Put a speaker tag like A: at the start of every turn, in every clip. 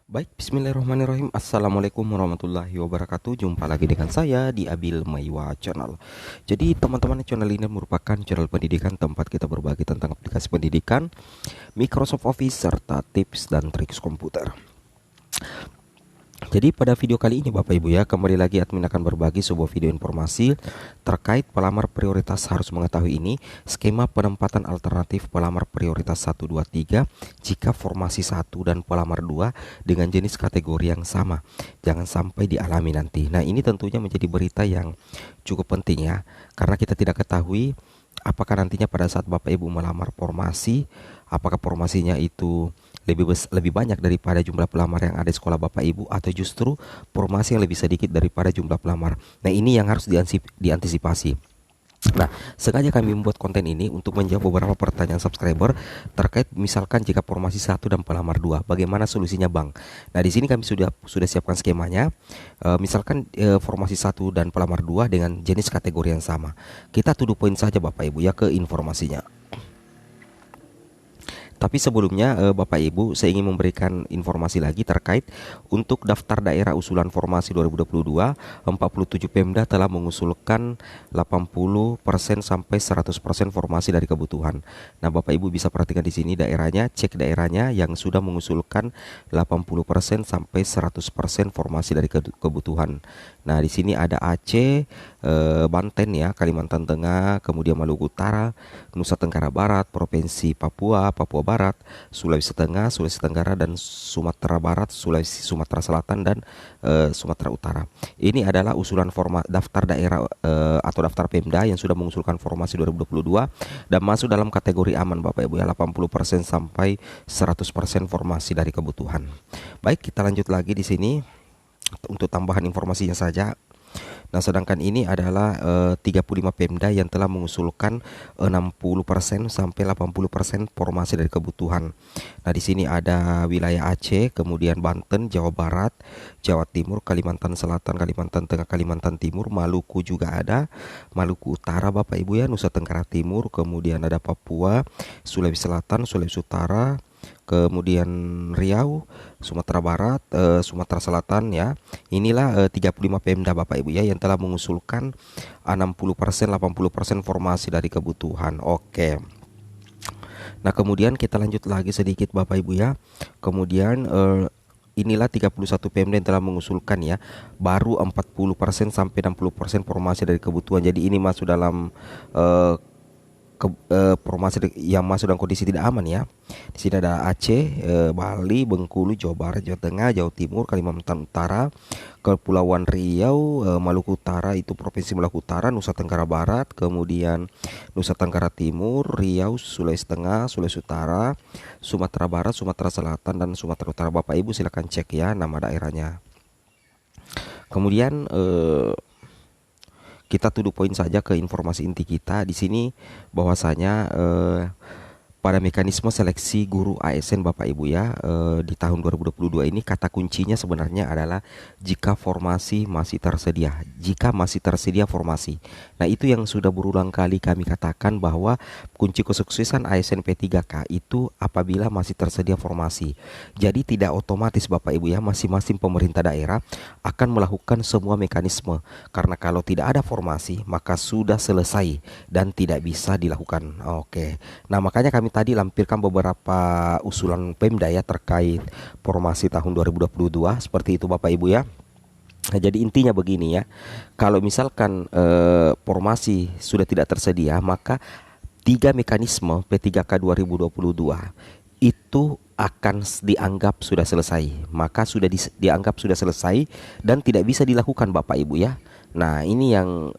A: Baik, bismillahirrahmanirrahim. Assalamualaikum warahmatullahi wabarakatuh. Jumpa lagi dengan saya di Abil Maiwa Channel. Jadi teman-teman, channel ini merupakan channel pendidikan tempat kita berbagi tentang aplikasi pendidikan, Microsoft Office, serta tips dan trik komputer. Jadi pada video kali ini Bapak Ibu ya, kembali lagi admin akan berbagi sebuah video informasi terkait pelamar prioritas harus mengetahui ini, skema penempatan alternatif pelamar prioritas 1, 2, 3 jika formasi 1 dan pelamar 2 dengan jenis kategori yang sama. Jangan sampai dialami nanti. Nah, ini tentunya menjadi berita yang cukup penting ya, karena kita tidak ketahui apakah nantinya pada saat Bapak Ibu melamar formasi, apakah formasinya itu lebih banyak daripada jumlah pelamar yang ada di sekolah Bapak Ibu, atau justru formasi yang lebih sedikit daripada jumlah pelamar. Nah, ini yang harus diantisipasi. Nah, sengaja kami membuat konten ini untuk menjawab beberapa pertanyaan subscriber terkait misalkan jika formasi 1 dan pelamar 2, bagaimana solusinya Bang? Nah, di sini kami sudah siapkan skemanya. Misalkan formasi 1 dan pelamar 2 dengan jenis kategori yang sama. Kita to the point saja Bapak Ibu ya ke informasinya. Tapi sebelumnya Bapak Ibu, saya ingin memberikan informasi lagi terkait untuk daftar daerah usulan formasi 2022. 47 Pemda telah mengusulkan 80% sampai 100% formasi dari kebutuhan. Nah, Bapak Ibu bisa perhatikan di sini daerahnya, cek daerahnya yang sudah mengusulkan 80% sampai 100% formasi dari kebutuhan. Nah, di sini ada Aceh, Banten ya, Kalimantan Tengah, kemudian Maluku Utara, Nusa Tenggara Barat, Provinsi Papua, Papua Barat, Sulawesi Tengah, Sulawesi Tenggara, dan Sumatera Barat, Sumatera Selatan, dan Sumatera Utara. Ini adalah usulan daftar daerah atau daftar Pemda yang sudah mengusulkan formasi 2022 dan masuk dalam kategori aman Bapak Ibu ya, 80% sampai 100% formasi dari kebutuhan. Baik, kita lanjut lagi di sini untuk tambahan informasinya saja. Nah, sedangkan ini adalah 35 Pemda yang telah mengusulkan 60% sampai 80% formasi dari kebutuhan. Nah, di sini ada wilayah Aceh, kemudian Banten, Jawa Barat, Jawa Timur, Kalimantan Selatan, Kalimantan Tengah, Kalimantan Timur, Maluku juga ada, Maluku Utara Bapak Ibu ya, Nusa Tenggara Timur, kemudian ada Papua, Sulawesi Selatan, Sulawesi Utara, kemudian Riau, Sumatera Barat, Sumatera Selatan ya. Inilah 35 Pemda Bapak Ibu ya yang telah mengusulkan 60%, 80% formasi dari kebutuhan. Oke. Nah, kemudian kita lanjut lagi sedikit Bapak Ibu ya. Kemudian inilah 31 Pemda yang telah mengusulkan ya, baru 40% sampai 60% formasi dari kebutuhan. Jadi ini masuk dalam formasi yang masuk dalam kondisi tidak aman ya. Di sini ada Aceh, Bali, Bengkulu, Jawa Barat, Jawa Tengah, Jawa Timur, Kalimantan Utara, Kepulauan Riau, Maluku Utara itu Provinsi Maluku Utara, Nusa Tenggara Barat, kemudian Nusa Tenggara Timur, Riau, Sulawesi Tengah, Sulawesi Utara, Sumatera Barat, Sumatera Selatan, dan Sumatera Utara. Bapak Ibu silakan cek ya nama daerahnya. Kemudian kita to the point saja ke informasi inti kita di sini, bahwasanya pada mekanisme seleksi guru ASN Bapak Ibu ya, di tahun 2022 ini kata kuncinya sebenarnya adalah jika formasi masih tersedia. Jika masih tersedia formasi. Nah, itu yang sudah berulang kali kami katakan bahwa kunci kesuksesan ASN P3K itu apabila masih tersedia formasi. Jadi tidak otomatis Bapak Ibu ya, masing-masing pemerintah daerah akan melakukan semua mekanisme, karena kalau tidak ada formasi maka sudah selesai dan tidak bisa dilakukan. Oke. Nah, makanya kami tadi lampirkan beberapa usulan Pemda ya terkait formasi tahun 2022 seperti itu Bapak Ibu ya. Nah, jadi intinya begini ya. Kalau misalkan formasi sudah tidak tersedia, maka 3 mekanisme P3K 2022 itu akan dianggap sudah selesai. Maka sudah dianggap sudah selesai dan tidak bisa dilakukan Bapak Ibu ya. Nah, ini yang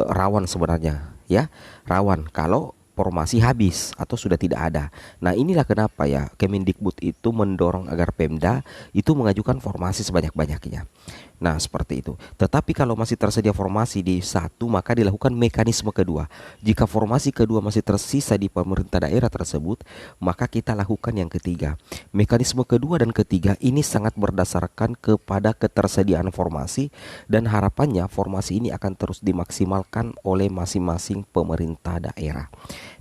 A: rawan sebenarnya ya. Rawan kalau formasi habis atau sudah tidak ada. Nah, inilah kenapa ya Kemendikbud itu mendorong agar Pemda itu mengajukan formasi sebanyak-banyaknya. Nah, seperti itu. Tetapi kalau masih tersedia formasi di satu, maka dilakukan mekanisme kedua. Jika formasi kedua masih tersisa di pemerintah daerah tersebut, maka kita lakukan yang ketiga. Mekanisme kedua dan ketiga ini sangat berdasarkan kepada ketersediaan formasi, dan harapannya formasi ini akan terus dimaksimalkan oleh masing-masing pemerintah daerah.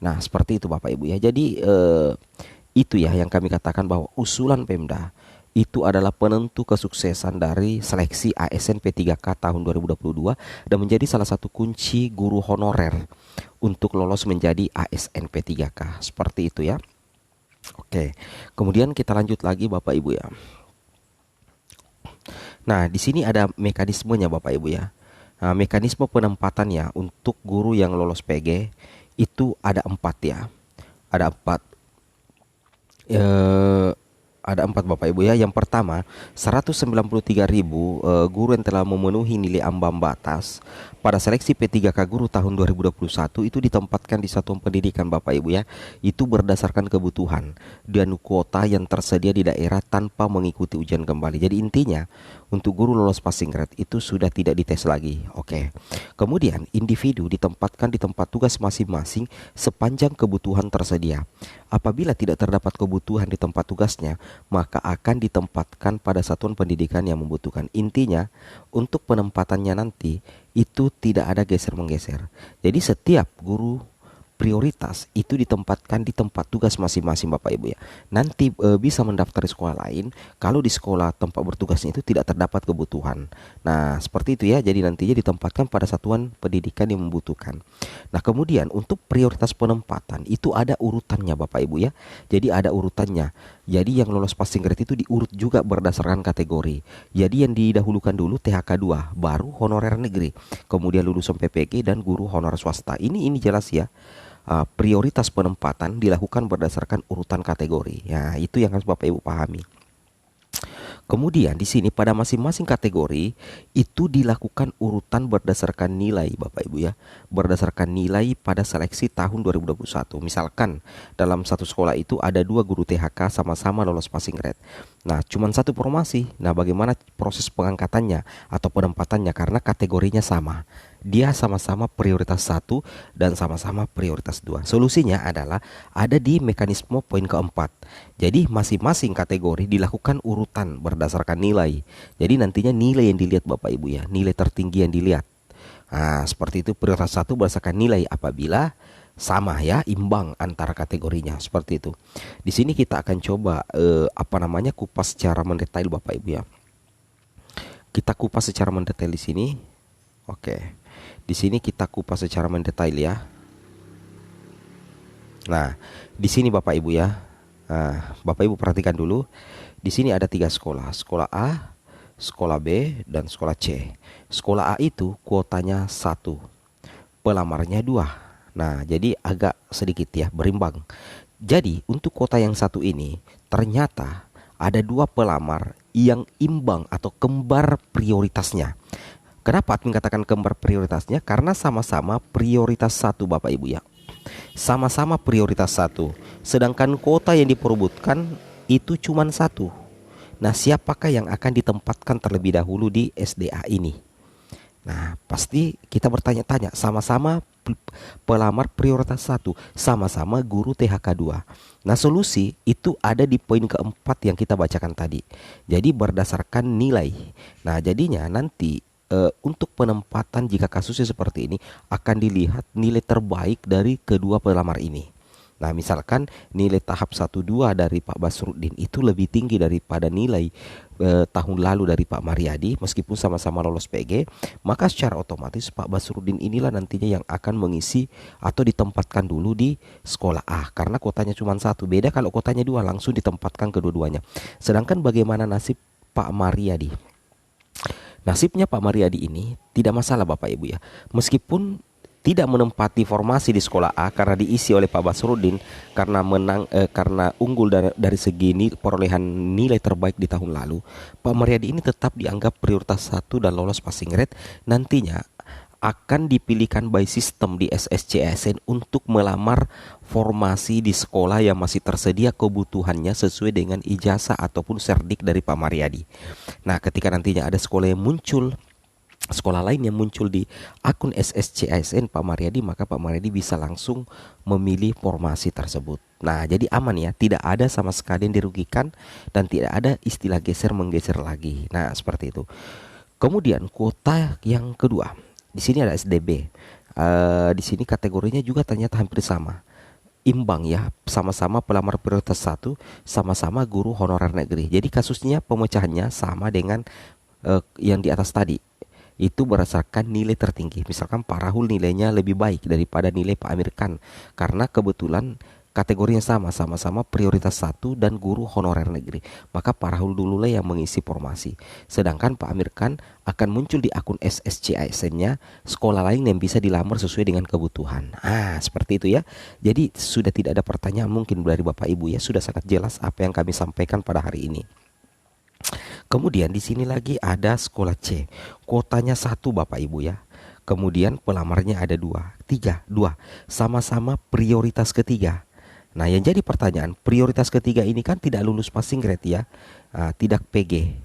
A: Nah, seperti itu Bapak Ibu ya. Jadi itu ya yang kami katakan bahwa usulan Pemda itu adalah penentu kesuksesan dari seleksi ASN P3K tahun 2022 dan menjadi salah satu kunci guru honorer untuk lolos menjadi ASN P3K. Seperti itu ya. Oke. Kemudian kita lanjut lagi Bapak Ibu ya. Nah, di sini ada mekanismenya Bapak Ibu ya. Nah, mekanisme penempatannya untuk guru yang lolos PG itu ada 4 ya. Ada 4. Ada 4 Bapak Ibu ya. Yang pertama, 193.000 guru yang telah memenuhi nilai ambang batas pada seleksi P3K guru tahun 2021 itu ditempatkan di satuan pendidikan Bapak Ibu ya. Itu berdasarkan kebutuhan dan kuota yang tersedia di daerah tanpa mengikuti ujian kembali. Jadi intinya untuk guru lolos passing grade itu sudah tidak dites lagi. Oke. Kemudian individu ditempatkan di tempat tugas masing-masing sepanjang kebutuhan tersedia. Apabila tidak terdapat kebutuhan di tempat tugasnya, maka akan ditempatkan pada satuan pendidikan yang membutuhkan. Intinya, untuk penempatannya nanti itu tidak ada geser-menggeser. Jadi setiap guru prioritas itu ditempatkan di tempat tugas masing-masing Bapak Ibu ya. Nanti bisa mendaftar di sekolah lain kalau di sekolah tempat bertugasnya itu tidak terdapat kebutuhan. Nah, seperti itu ya. Jadi nantinya ditempatkan pada satuan pendidikan yang membutuhkan. Nah, kemudian untuk prioritas penempatan itu ada urutannya Bapak Ibu ya. Jadi ada urutannya. Jadi yang lolos passing grade itu diurut juga berdasarkan kategori. Jadi yang didahulukan dulu THK 2, baru honorer negeri, kemudian lulusan PPG dan guru honorer swasta. Ini jelas ya. Prioritas penempatan dilakukan berdasarkan urutan kategori. Ya, itu yang harus Bapak Ibu pahami. Kemudian di sini pada masing-masing kategori itu dilakukan urutan berdasarkan nilai Bapak Ibu ya. Berdasarkan nilai pada seleksi tahun 2021. Misalkan dalam satu sekolah itu ada 2 guru THK sama-sama lolos passing grade. Nah, cuman satu formasi. Nah, bagaimana proses pengangkatannya atau penempatannya karena kategorinya sama. Dia sama-sama prioritas 1 dan sama-sama prioritas 2. Solusinya adalah ada di mekanisme poin keempat. Jadi masing-masing kategori dilakukan urutan berdasarkan nilai. Jadi nantinya nilai yang dilihat Bapak Ibu ya, nilai tertinggi yang dilihat. Nah, seperti itu prioritas 1 berdasarkan nilai apabila sama ya, imbang antara kategorinya, seperti itu. Di sini kita akan coba kupas secara mendetail Bapak Ibu ya. Kita kupas secara mendetail di sini. Oke. Di sini kita kupas secara mendetail ya. Nah, di sini Bapak Ibu ya. Nah, Bapak Ibu perhatikan dulu. Di sini ada 3 sekolah. Sekolah A, sekolah B, dan sekolah C. Sekolah A itu kuotanya 1, pelamarnya 2. Nah, jadi agak sedikit ya, berimbang. Jadi untuk kuota yang 1 ini ternyata ada 2 pelamar yang imbang atau kembar prioritasnya. Kenapa admin katakan kembar prioritasnya? Karena sama-sama prioritas 1 Bapak Ibu ya. Sama-sama prioritas 1. Sedangkan kuota yang diperebutkan itu cuma 1. Nah, siapakah yang akan ditempatkan terlebih dahulu di SDA ini? Nah, pasti kita bertanya-tanya, sama-sama pelamar prioritas 1, sama-sama guru THK 2. Nah, solusi itu ada di poin keempat yang kita bacakan tadi. Jadi berdasarkan nilai. Nah, jadinya nanti untuk penempatan jika kasusnya seperti ini akan dilihat nilai terbaik dari kedua pelamar ini. Nah, misalkan nilai tahap 1-2 dari Pak Basruddin itu lebih tinggi daripada nilai tahun lalu dari Pak Mariadi, meskipun sama-sama lolos PG, maka secara otomatis Pak Basruddin inilah nantinya yang akan mengisi atau ditempatkan dulu di sekolah A karena kotanya cuma 1. Beda kalau kotanya 2 langsung ditempatkan kedua-duanya. Sedangkan bagaimana nasib Pak Mariadi? Nasibnya Pak Mariadi ini tidak masalah Bapak Ibu ya. Meskipun tidak menempati formasi di sekolah A karena diisi oleh Pak Basruddin karena karena unggul dari segi perolehan nilai terbaik di tahun lalu, Pak Mariadi ini tetap dianggap prioritas 1 dan lolos passing grade. Nantinya akan dipilihkan by system di SSCSN untuk melamar formasi di sekolah yang masih tersedia kebutuhannya sesuai dengan ijazah ataupun serdik dari Pak Mariadi. Nah, ketika nantinya ada sekolah lain yang muncul di akun SSCSN Pak Mariadi, maka Pak Mariadi bisa langsung memilih formasi tersebut. Nah, jadi aman ya, tidak ada sama sekali yang dirugikan dan tidak ada istilah geser-menggeser lagi. Nah, seperti itu. Kemudian kuota yang kedua. Di sini ada SDB. Di sini kategorinya juga ternyata hampir sama. imbang ya, sama-sama pelamar prioritas satu, sama-sama guru honorer negeri. Jadi kasusnya pemecahannya sama dengan yang di atas tadi. Itu berdasarkan nilai tertinggi. Misalkan Pak Rahul nilainya lebih baik daripada nilai Pak Amir Khan, karena kebetulan kategorinya sama-sama prioritas satu dan guru honorer negeri. Maka Pak Rahul dulu lah yang mengisi formasi. Sedangkan Pak Amir Khan akan muncul di akun SSCISN-nya sekolah lain yang bisa dilamar sesuai dengan kebutuhan. Seperti itu ya. Jadi sudah tidak ada pertanyaan mungkin dari Bapak Ibu ya. Sudah sangat jelas apa yang kami sampaikan pada hari ini. Kemudian di sini lagi ada sekolah C. Kuotanya 1 Bapak Ibu ya. Kemudian pelamarnya ada 2. Sama-sama prioritas ketiga. Nah, yang jadi pertanyaan, prioritas ketiga ini kan tidak lulus passing grade ya, tidak PG.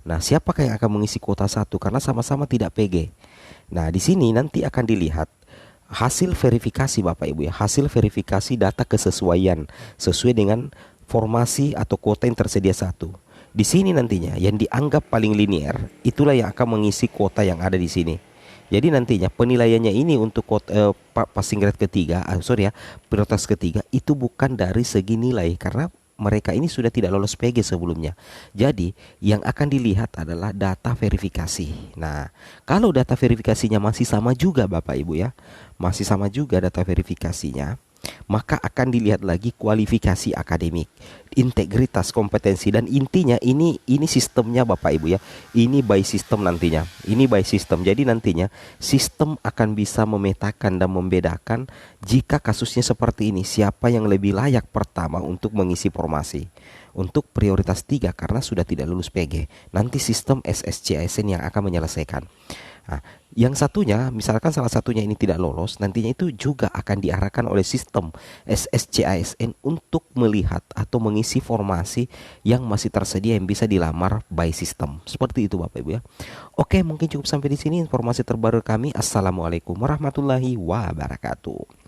A: Nah, siapakah yang akan mengisi kuota 1? Karena sama-sama tidak PG. Nah, di sini nanti akan dilihat hasil verifikasi Bapak Ibu ya, hasil verifikasi data kesesuaian sesuai dengan formasi atau kuota yang tersedia 1. Di sini nantinya yang dianggap paling linear itulah yang akan mengisi kuota yang ada di sini. Jadi nantinya penilaiannya ini untuk passing grade ketiga, prioritas ketiga itu bukan dari segi nilai karena mereka ini sudah tidak lolos PG sebelumnya. Jadi yang akan dilihat adalah data verifikasi. Nah, kalau data verifikasinya masih sama juga Bapak Ibu ya, masih sama juga data verifikasinya, maka akan dilihat lagi kualifikasi akademik, integritas, kompetensi, dan intinya ini sistemnya Bapak Ibu ya. Ini by system nantinya. Ini by system. Jadi nantinya sistem akan bisa memetakan dan membedakan jika kasusnya seperti ini, siapa yang lebih layak pertama untuk mengisi formasi. Untuk prioritas 3 karena sudah tidak lulus PG. Nanti sistem SSCISN yang akan menyelesaikan. Nah, yang satunya, misalkan salah satunya ini tidak lolos, nantinya itu juga akan diarahkan oleh sistem SSCISN untuk melihat atau mengisi formasi yang masih tersedia yang bisa dilamar by system. Seperti itu Bapak Ibu ya. Oke, mungkin cukup sampai di sini informasi terbaru kami. Assalamualaikum warahmatullahi wabarakatuh.